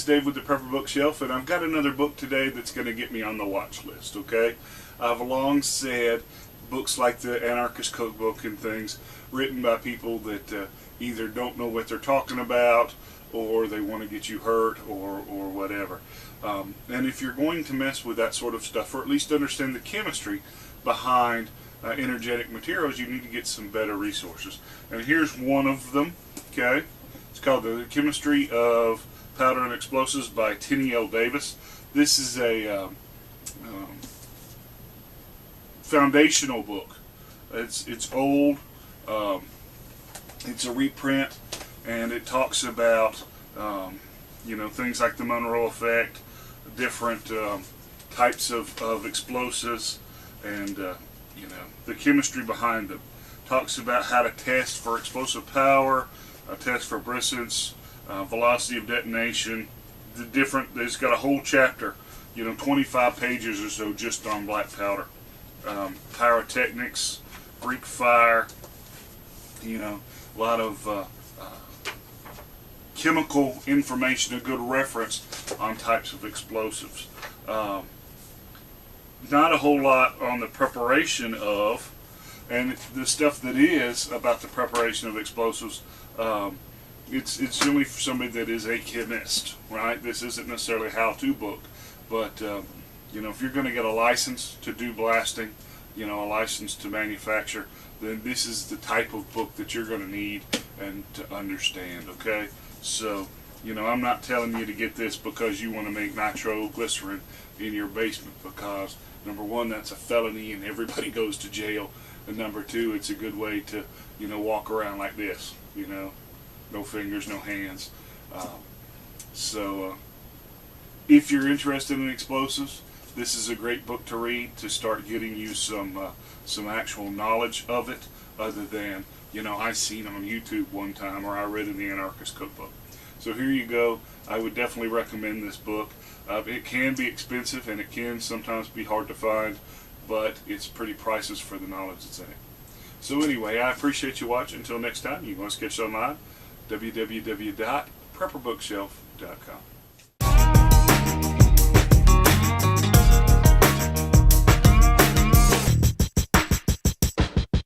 Dave with the Prepper Bookshelf, and I've got another book today that's going to get me on the watch list, okay? I've long said books like the Anarchist Cookbook and things written by people that either don't know what they're talking about or they want to get you hurt or whatever. And if you're going to mess with that sort of stuff, or at least understand the chemistry behind energetic materials, you need to get some better resources. And here's one of them, okay? It's called The Chemistry of Powder and Explosives by Tenny L. Davis. This is a foundational book. It's old. It's a reprint, and it talks about things like the Monroe effect, different types of explosives, and the chemistry behind them. Talks about how to test for explosive power, test for brisance, velocity of detonation. It's got a whole chapter, 25 pages or so just on black powder. Pyrotechnics, Greek fire, a lot of chemical information, a good reference on types of explosives. Not a whole lot on the preparation of, and the stuff that is about the preparation of explosives, it's generally for somebody that is a chemist, right? This isn't necessarily a how-to book, but if you're going to get a license to do blasting, a license to manufacture, then this is the type of book that you're going to need and to understand, okay? So, I'm not telling you to get this because you want to make nitroglycerin in your basement, because number one, that's a felony and everybody goes to jail, and number two, it's a good way to, walk around like this, no fingers, no hands. If you're interested in explosives, this is a great book to read to start getting you some actual knowledge of it, other than, I seen on YouTube one time, or I read in the Anarchist Cookbook. So here you go. I would definitely recommend this book. It can be expensive, and it can sometimes be hard to find, but it's pretty priceless for the knowledge that's in it. So anyway, I appreciate you watching. Until next time, you can always catch us online, www.prepperbookshelf.com.